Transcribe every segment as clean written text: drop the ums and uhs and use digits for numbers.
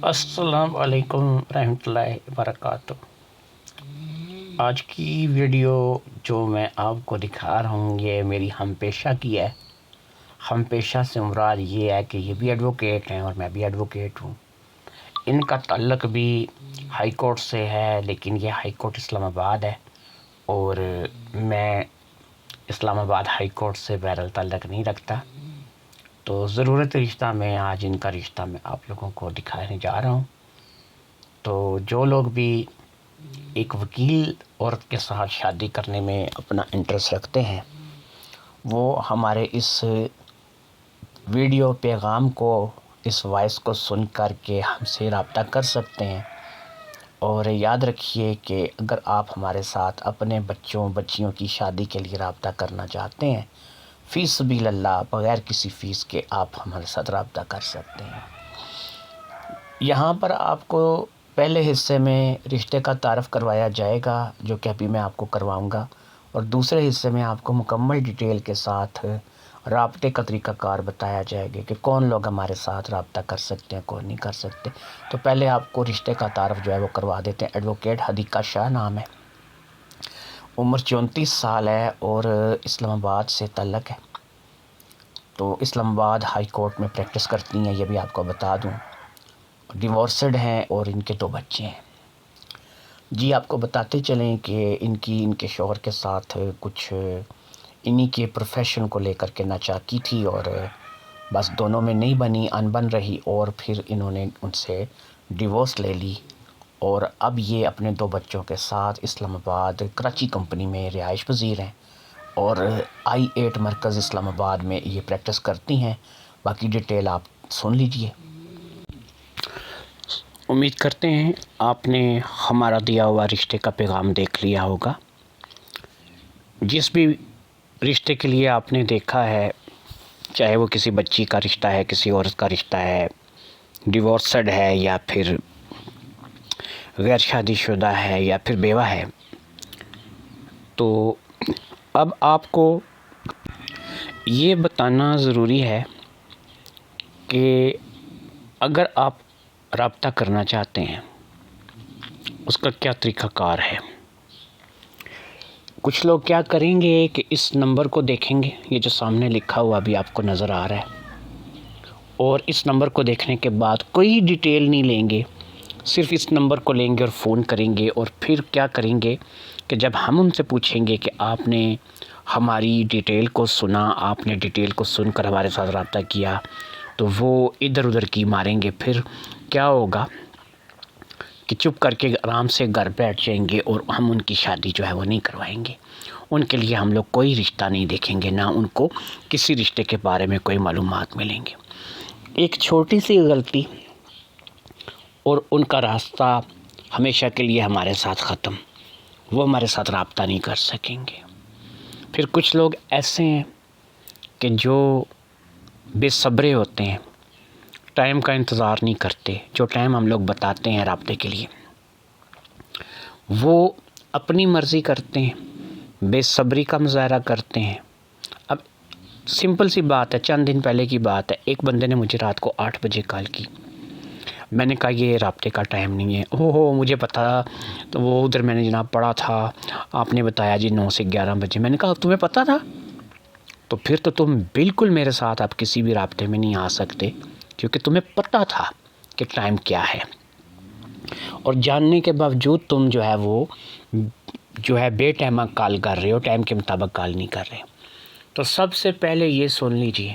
السلام علیکم ورحمۃ اللہ وبرکاتہ۔ آج کی ویڈیو جو میں آپ کو دکھا رہا ہوں یہ میری ہم پیشہ کی ہے۔ ہم پیشہ سے مراد یہ ہے کہ یہ بھی ایڈوکیٹ ہیں اور میں بھی ایڈوکیٹ ہوں۔ ان کا تعلق بھی ہائی کورٹ سے ہے، لیکن یہ ہائی کورٹ اسلام آباد ہے اور میں اسلام آباد ہائی کورٹ سے بہرحال تعلق نہیں رکھتا۔ تو ضرورت رشتہ میں آج ان کا رشتہ میں آپ لوگوں کو دکھانے جا رہا ہوں۔ تو جو لوگ بھی ایک وکیل عورت کے ساتھ شادی کرنے میں اپنا انٹرسٹ رکھتے ہیں وہ ہمارے اس ویڈیو پیغام کو، اس وائس کو سن کر کے ہم سے رابطہ کر سکتے ہیں۔ اور یاد رکھیے کہ اگر آپ ہمارے ساتھ اپنے بچیوں کی شادی کے لیے رابطہ کرنا چاہتے ہیں، فی سبیل اللہ بغیر کسی فیس کے آپ ہمارے ساتھ رابطہ کر سکتے ہیں۔ یہاں پر آپ کو پہلے حصے میں رشتے کا تعارف کروایا جائے گا جو کہ ابھی میں آپ کو کرواؤں گا، اور دوسرے حصے میں آپ کو مکمل ڈیٹیل کے ساتھ رابطے کا طریقہ کار بتایا جائے گا کہ کون لوگ ہمارے ساتھ رابطہ کر سکتے ہیں، کون نہیں کر سکتے۔ تو پہلے آپ کو رشتے کا تعارف جو ہے وہ کروا دیتے ہیں۔ ایڈوکیٹ حدیقہ شاہ نام ہے، عمر 34 سال ہے اور اسلام آباد سے تعلق ہے۔ تو اسلام آباد ہائی کورٹ میں پریکٹس کرتی ہیں، یہ بھی آپ کو بتا دوں۔ ڈیورسڈ ہیں اور ان کے 2 بچے ہیں۔ جی آپ کو بتاتے چلیں کہ ان کے شوہر کے ساتھ کچھ انہی کے پروفیشن کو لے کر کے ناچاکی تھی اور بس دونوں میں نہیں بنی، انبن رہی، اور پھر انہوں نے ان سے ڈیورس لے لی اور اب یہ اپنے 2 بچوں کے ساتھ اسلام آباد کراچی کمپنی میں رہائش پذیر ہیں اور I8 مرکز اسلام آباد میں یہ پریکٹس کرتی ہیں۔ باقی ڈیٹیل آپ سن لیجئے۔ امید کرتے ہیں آپ نے ہمارا دیا ہوا رشتے کا پیغام دیکھ لیا ہوگا۔ جس بھی رشتے کے لیے آپ نے دیکھا ہے، چاہے وہ کسی بچی کا رشتہ ہے، کسی عورت کا رشتہ ہے، ڈیورسڈ ہے یا پھر غیر شادی شدہ ہے یا پھر بیوہ ہے، تو اب آپ کو یہ بتانا ضروری ہے کہ اگر آپ رابطہ کرنا چاہتے ہیں اس کا کیا طریقہ کار ہے۔ کچھ لوگ کیا کریں گے کہ اس نمبر کو دیکھیں گے، یہ جو سامنے لکھا ہوا بھی آپ کو نظر آ رہا ہے، اور اس نمبر کو دیکھنے کے بعد کوئی ڈیٹیل نہیں لیں گے، صرف اس نمبر کو لیں گے اور فون کریں گے، اور پھر کیا کریں گے کہ جب ہم ان سے پوچھیں گے کہ آپ نے ہماری ڈیٹیل کو سنا، آپ نے ڈیٹیل کو سن کر ہمارے ساتھ رابطہ کیا، تو وہ ادھر ادھر کی ماریں گے۔ پھر کیا ہوگا کہ چپ کر کے آرام سے گھر بیٹھ جائیں گے اور ہم ان کی شادی جو ہے وہ نہیں کروائیں گے۔ ان کے لیے ہم لوگ کوئی رشتہ نہیں دیکھیں گے، نہ ان کو کسی رشتے کے بارے میں کوئی معلومات ملیں گے۔ ایک چھوٹی سی غلطی اور ان کا راستہ ہمیشہ کے لیے ہمارے ساتھ ختم، وہ ہمارے ساتھ رابطہ نہیں کر سکیں گے۔ پھر کچھ لوگ ایسے ہیں کہ جو بے صبرے ہوتے ہیں، ٹائم کا انتظار نہیں کرتے، جو ٹائم ہم لوگ بتاتے ہیں رابطے کے لیے وہ اپنی مرضی کرتے ہیں، بے صبری کا مظاہرہ کرتے ہیں۔ اب سمپل سی بات ہے، چند دن پہلے کی بات ہے، ایک بندے نے مجھے رات کو 8 بجے کال کی۔ میں نے کہا یہ رابطے کا ٹائم نہیں ہے۔ ہو مجھے پتا، تو وہ ادھر میں نے جناب پڑھا تھا، آپ نے بتایا جی 9 سے 11 بجے۔ میں نے کہا تمہیں پتا تھا؟ تو پھر تو تم بالکل میرے ساتھ آپ کسی بھی رابطے میں نہیں آ سکتے، کیونکہ تمہیں پتا تھا کہ ٹائم کیا ہے، اور جاننے کے باوجود تم جو ہے وہ جو ہے بے ٹائمہ کال کر رہے ہو، ٹائم کے مطابق کال نہیں کر رہے۔ تو سب سے پہلے یہ سن لیجئے،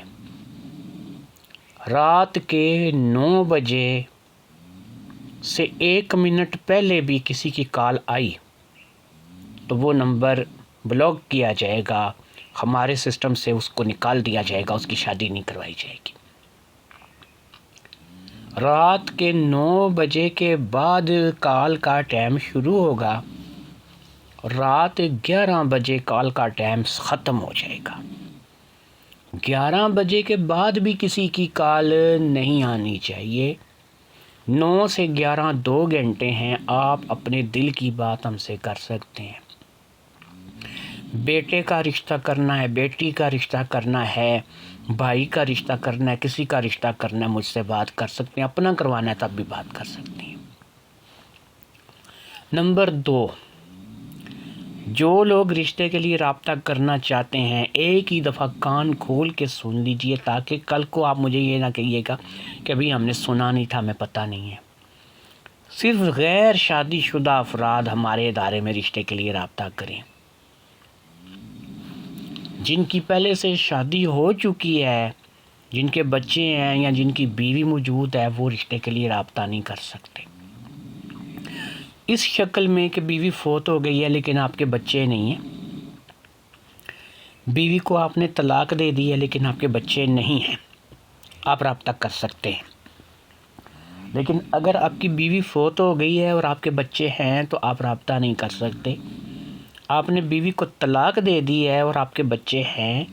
رات کے 9 بجے سے 1 منٹ پہلے بھی کسی کی کال آئی تو وہ نمبر بلاک کیا جائے گا، ہمارے سسٹم سے اس کو نکال دیا جائے گا، اس کی شادی نہیں کروائی جائے گی۔ رات کے 9 بجے کے بعد کال کا ٹائم شروع ہوگا، رات 11 بجے کال کا ٹائم ختم ہو جائے گا۔ 11 بجے کے بعد بھی کسی کی کال نہیں آنی چاہیے۔ 9 سے 11 2 گھنٹے ہیں، آپ اپنے دل کی بات ہم سے کر سکتے ہیں۔ بیٹے کا رشتہ کرنا ہے، بیٹی کا رشتہ کرنا ہے، بھائی کا رشتہ کرنا ہے، کسی کا رشتہ کرنا ہے، مجھ سے بات کر سکتے ہیں، اپنا کروانا ہے تب بھی بات کر سکتے ہیں۔ نمبر 2، جو لوگ رشتے کے لیے رابطہ کرنا چاہتے ہیں ایک ہی دفعہ کان کھول کے سن لیجئے، تاکہ کل کو آپ مجھے یہ نہ کہیے گا کہ ابھی ہم نے سنا نہیں تھا، ہمیں پتہ نہیں ہے۔ صرف غیر شادی شدہ افراد ہمارے ادارے میں رشتے کے لیے رابطہ کریں۔ جن کی پہلے سے شادی ہو چکی ہے، جن کے بچے ہیں یا جن کی بیوی موجود ہے، وہ رشتے کے لیے رابطہ نہیں کر سکتے۔ اس شکل میں کہ بیوی فوت ہو گئی ہے لیکن آپ کے بچے نہیں ہیں، بیوی کو آپ نے طلاق دے دی ہے لیکن آپ کے بچے نہیں ہیں، آپ رابطہ کر سکتے ہیں۔ لیکن اگر آپ کی بیوی فوت ہو گئی ہے اور آپ کے بچے ہیں تو آپ رابطہ نہیں کر سکتے۔ آپ نے بیوی کو طلاق دے دی ہے اور آپ کے بچے ہیں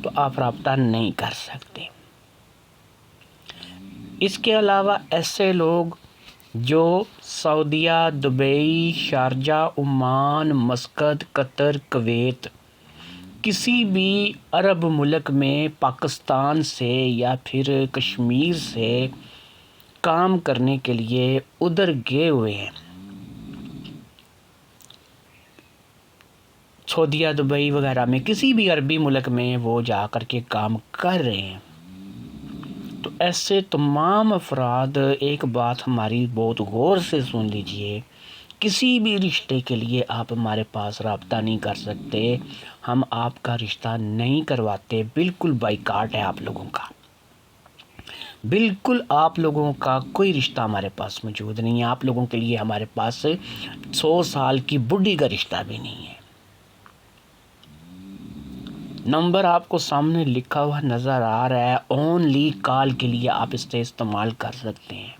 تو آپ رابطہ نہیں کر سکتے۔ اس کے علاوہ ایسے لوگ جو سعودیہ، دبئی، شارجہ، عمان، مسقط، قطر، کویت، کسی بھی عرب ملک میں پاکستان سے یا پھر کشمیر سے کام کرنے کے لیے ادھر گئے ہوئے ہیں، سعودیہ، دبئی وغیرہ میں کسی بھی عربی ملک میں وہ جا کر کے کام کر رہے ہیں، تو ایسے تمام افراد ایک بات ہماری بہت غور سے سن لیجئے، کسی بھی رشتے کے لیے آپ ہمارے پاس رابطہ نہیں کر سکتے، ہم آپ کا رشتہ نہیں کرواتے، بالکل بائیکاٹ ہے آپ لوگوں کا، بالکل آپ لوگوں کا کوئی رشتہ ہمارے پاس موجود نہیں ہے، آپ لوگوں کے لیے ہمارے پاس 100 سال کی بڈھی کا رشتہ بھی نہیں ہے۔ نمبر آپ کو سامنے لکھا ہوا نظر آ رہا ہے، اونلی کال کے لیے آپ اس سے استعمال کر سکتے ہیں۔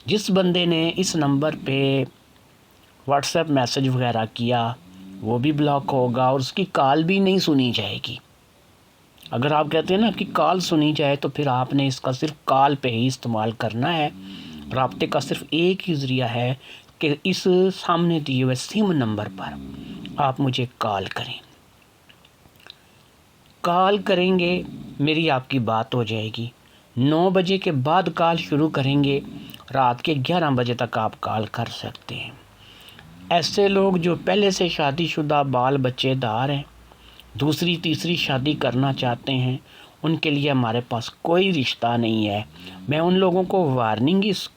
جس بندے نے اس نمبر پہ واٹس ایپ میسج وغیرہ کیا وہ بھی بلاک ہوگا اور اس کی کال بھی نہیں سنی جائے گی۔ اگر آپ کہتے ہیں نا کہ کال سنی جائے تو پھر آپ نے اس کا صرف کال پہ ہی استعمال کرنا ہے۔ رابطے کا صرف ایک ہی ذریعہ ہے کہ اس سامنے دیے ہوئے سم نمبر پر آپ مجھے کال کریں۔ کال کریں گے میری آپ کی بات ہو جائے گی، 9 بجے کے بعد کال شروع کریں گے، رات کے 11 بجے تک آپ کال کر سکتے ہیں۔ ایسے لوگ جو پہلے سے شادی شدہ بال بچے دار ہیں، دوسری تیسری شادی کرنا چاہتے ہیں، ان کے لیے ہمارے پاس کوئی رشتہ نہیں ہے۔ میں ان لوگوں کو وارننگ اس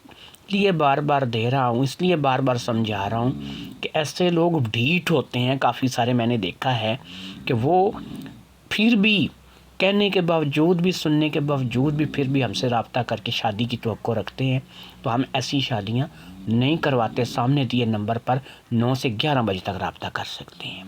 لیے بار بار دے رہا ہوں، اس لیے بار بار سمجھا رہا ہوں کہ ایسے لوگ ڈھیٹ ہوتے ہیں، کافی سارے میں نے دیکھا ہے کہ وہ پھر بھی کہنے کے باوجود بھی، سننے کے باوجود بھی پھر بھی ہم سے رابطہ کر کے شادی کی توقع رکھتے ہیں، تو ہم ایسی شادیاں نہیں کرواتے۔ سامنے دیے نمبر پر 9 سے 11 بجے تک رابطہ کر سکتے ہیں۔